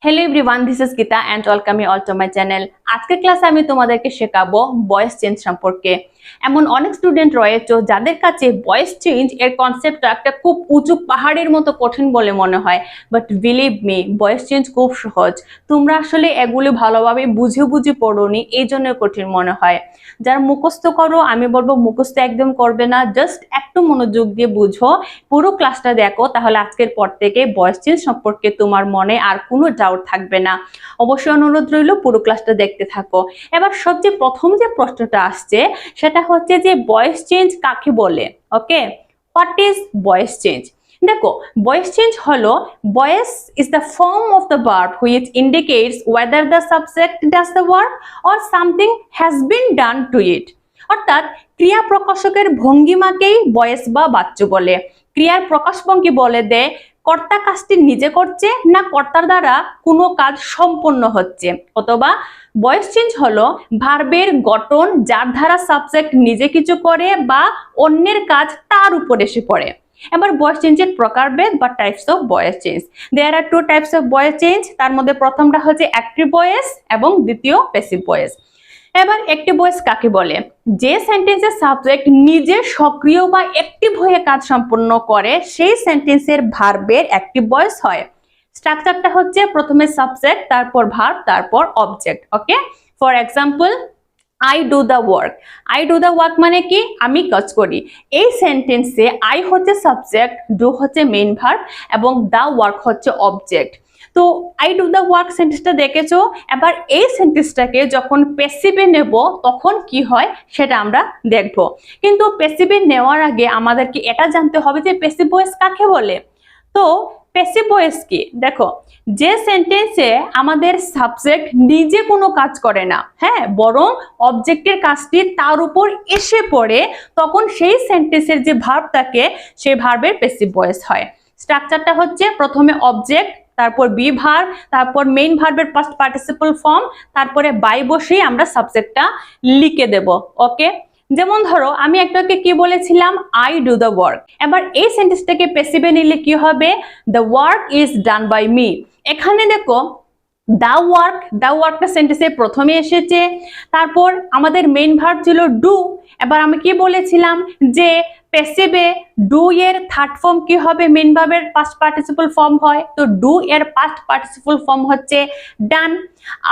Hello everyone, this is Gita and welcome you all to my channel. আজকের ক্লাসে আমি তোমাদেরকে শেখাবো ভয়েস চেঞ্জ সম্পর্কে। এমন অনেক স্টুডেন্ট রয়েছে যাদের কাছে ভয়েস চেঞ্জ এর কনসেপ্টটা একটা খুব উঁচু পাহাড়ের মতো কঠিন বলে মনে হয়, but believe me voice change খুব সহজ। তোমরা আসলে এগুলো ভালোভাবে বুঝে পড়োনি, এই জন্য কঠিন মনে হয়। যারা মুখস্থ করো আমি বলবো মুখস্থ একদম করবে না, জাস্ট একটু মনোযোগ দিয়ে বুঝো, পুরো ক্লাসটা দেখো, তাহলে আজকের পর থেকে ভয়েস চেঞ্জ সম্পর্কে তোমার মনে আর কোনো ডাউট থাকবে না। অবশ্যই অনুরোধ রইল পুরো ক্লাসটা দেখতে থাকো। এবার সবচেয়ে প্রথম যে প্রশ্নটা আসছে সেটা হচ্ছে যে ভয়েস চেঞ্জ কাকে বলে। ওকে, হোয়াট ইজ ভয়েস চেঞ্জ? দেখো, ভয়েস চেঞ্জ হলো voice is the form of the verb which indicates whether the subject does the work or something has been done to it। অর্থাৎ ক্রিয়া প্রকাশকের ভঙ্গিমাকেই ভয়েস বা বাচ্য বলে। ক্রিয়ার প্রকাশভঙ্গি বলে দেয় কর্তা কাজটি নিজে করছে না কর্তার দ্বারা কোনো কাজ সম্পন্ন হচ্ছে। অথবা ভয়েস চেঞ্জ হলো ভার্বের গঠন যার দ্বারা সাবজেক্ট নিজে কিছু করে বা অন্যের কাজ তার উপর এসে পড়ে। এবার ভয়েস চেঞ্জের প্রকারভেদ বা types of voice change. There are two types of voice change. তার মধ্যে প্রথমটা হচ্ছে অ্যাক্টিভ ভয়েস এবং দ্বিতীয় প্যাসিভ ভয়েস। এবার অ্যাক্টিভ ভয়েস কাকে বলে? যে সেন্টেন্সের সাবজেক্ট নিজে সক্রিয় বা অ্যাক্টিভ হয়ে কাজ সম্পন্ন করে সেই সেন্টেন্সের ভার্বের অ্যাক্টিভ ভয়েস হয়। স্ট্রাকচারটা হচ্ছে প্রথমে সাবজেক্ট, তারপর ভার্ব, তারপর object. Okay, for example I do the work. I do the work মানে কি? আমি কাজ করি। এই সেন্টেন্সে আই হচ্ছে সাবজেক্ট, ডু হচ্ছে মেইন ভার্ব এবং দ্য ওয়ার্ক হচ্ছে অবজেক্ট। তো আই ডু দ্য ওয়ার্ক সেন্টেন্সটা দেখেছো। এবার এই সেন্টেন্সটাকে যখন প্যাসিভে নেব তখন কি হয় সেটা আমরা দেখব। কিন্তু প্যাসিভে নেওয়ার আগে আমাদেরকে এটা জানতে হবে যে প্যাসিভ ভয়েস কাকে বলে। তো প্যাসিভ ভয়েস কি? দেখো, যে সেন্টেন্সে আমাদের সাবজেক্ট নিজে কোনো কাজ করে না, হ্যাঁ, বরং অবজেক্টের কাজটি তার উপর এসে পড়ে, তখন সেই সেন্টেন্সের যে ভার্ব থাকে সেই ভার্বের প্যাসিভ ভয়েস হয়। স্ট্রাকচারটা হচ্ছে প্রথমে অবজেক্ট, তারপর বি ভার্ব, তারপর মেইন ভার্বের পাস্ট পার্টিসিপল ফর্ম, তারপরে বাই বসেই আমরা সাবজেক্টটা লিখে দেব। ওকে, যেমন ধরো আমি একটাকে কি বলেছিলাম, আই ডু দ্য ওয়ার্ক। এবার এই সেন্টেন্সটাকে প্যাসিভে নিলে কি হবে? The work is done by me. এখানে দেখো দ্য ওয়ার্কটা সেন্টেন্সে প্রথমে এসেছে, তারপর আমাদের মেইন ভার্ব ছিল ডু। এবার আমি কি বলেছিলাম যে প্যাসিভে ডু এর থার্ড ফর্ম কি হবে? মেইন ভার্বের পাস্ট পার্টিসিপল ফর্ম হয়, তো ডু এর পাস্ট পার্টিসিপল ফর্ম হচ্ছে ডান।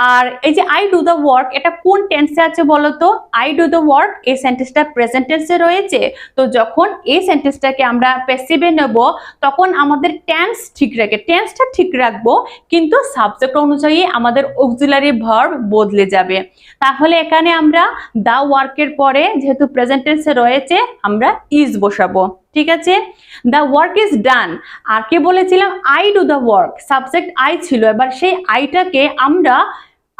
আর এই যে আই ডু দ্য ওয়ার্ক, এটা কোন টেন্সে আছে বলো তো? আই ডু দ্য ওয়ার্ক এই সেন্টেন্সটা প্রেজেন্ট টেন্সে রয়েছে। তো যখন এই সেন্টেন্সটাকে আমরা প্যাসিভে নেব তখন আমাদের টেন্সটা ঠিক রাখবো, কিন্তু সাবজেক্ট অনুযায়ী আমাদের অক্সিলারি ভার্ব বদলে যাবে। তাহলে এখানে আমরা দ্য ওয়ার্কের পরে যেহেতু প্রেজেন্ট টেন্সে রয়েছে আমরা ইজ বসাবো। ঠিক আছে, দ্য ওয়ার্ক ইজ ডান। আর কি বলেছিলাম? I do the work, subject I ছিল। এবার সেই আইটাকে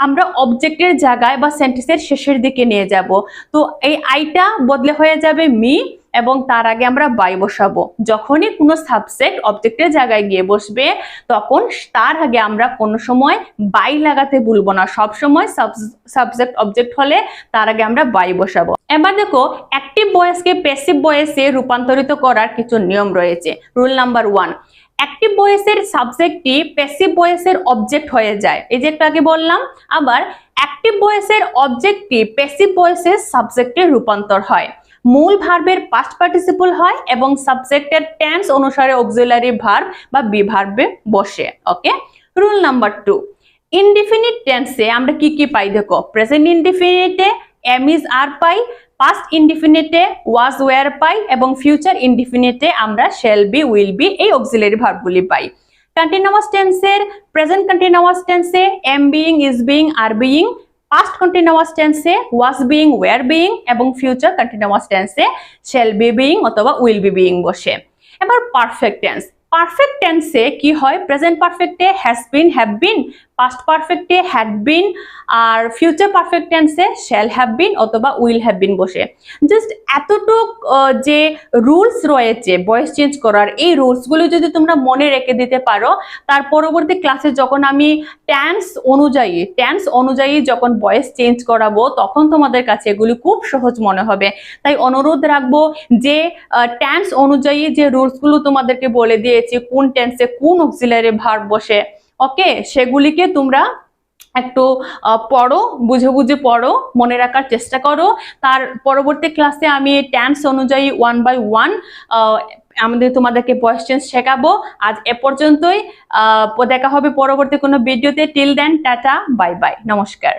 আমরা অবজেক্টের জায়গায় বা সেন্টেন্সের শেষের দিকে নিয়ে যাব। তো এই আইটা বদলে হয়ে যাবে মি এবং তার আগে আমরা বাই বসাবো। যখনই কোনো সাবজেক্ট অবজেক্টের জায়গায় গিয়ে বসবে তখন তার আগে আমরা কোনো সময় বাই লাগাতে ভুলবো না। সব সময় সাবজেক্ট অবজেক্ট হলে তার আগে আমরা বাই বসাবো। এবার দেখো, অ্যাক্টিভ ভয়েসকে প্যাসিভ ভয়েসে রূপান্তরিত করার কিছু নিয়ম রয়েছে। রুল নাম্বার 1, অ্যাক্টিভ ভয়েসের সাবজেক্টটি প্যাসিভ ভয়েসের অবজেক্ট হয়ে যায়, এই যে একটু আগে বললাম। আবার অ্যাক্টিভ ভয়েসের অবজেক্টটি প্যাসিভ ভয়েসের সাবজেক্টে রূপান্তর হয়। মূল ভার্বের পাস্ট পার্টিসিপল হয় এবং সাবজেক্টের টেন্স অনুসারে অক্সিলারি ভার্ব বা বি ভার্বে বসে। ওকে, রুল নাম্বার 2, ইনডিফিনিট টেন্সে আমরা কি পাই? দেখো, প্রেজেন্ট ইনডিফিনিটে এম ইজ আর পাই, পাস্ট ইনডিফিনিটে ওয়াজ ওয়্যার পাই এবং ফিউচার ইনডিফিনিটে আমরা শ্যাল বি, উইল বি এই অক্সিলারি ভার্বগুলি পাই। কন্টিনিউয়াস টেন্সের প্রেজেন্ট কন্টিনিউয়াস টেন্সে am being, is being, are being, past continuous টেন্সে ওয়াজ বিইং, ওয়্যার বিইং এবং ফিউচার কন্টিনিউয়াস টেন্সে শ্যাল বি বিইং অথবা উইল বি বিইং বসে। এবার পারফেক্ট টেন্সে কি হয়? প্রেজেন্ট পারফেক্টে has been, have been, past পারফেক্টে had been, আর ফিউচার পারফেক্ট টেন্সে শ্যাল হ্যাভ বিন অথবা উইল হ্যাভ বিন বসে। জাস্ট এতটুক যে রুলস রয়েছে ভয়েস চেঞ্জ করার, এই রুলসগুলো যদি তোমরা মনে রেখে দিতে পারো, তার পরবর্তী ক্লাসে যখন আমি টেন্স অনুযায়ী যখন ভয়েস চেঞ্জ করাবো তখন তোমাদের কাছে এগুলি খুব সহজ মনে হবে। তাই অনুরোধ রাখবো যে টেন্স অনুযায়ী যে রুলসগুলো তোমাদেরকে বলে দিয়েছি, কোন টেন্সে কোন অক্সিলারি ভার্ব বসে, ওকে, সেগুলিকে তোমরা একটু পড়ো, বুঝে বুঝে পড়ো, মনে রাখার চেষ্টা করো। তার পরবর্তী ক্লাসে আমি টেন্স অনুযায়ী 1 বাই 1 তোমাদেরকে ভয়েস চেঞ্জ শেখাবো। আজ এ পর্যন্তই। দেখা হবে পরবর্তী কোনো ভিডিওতে। Till then, ta-ta, bye bye, নমস্কার।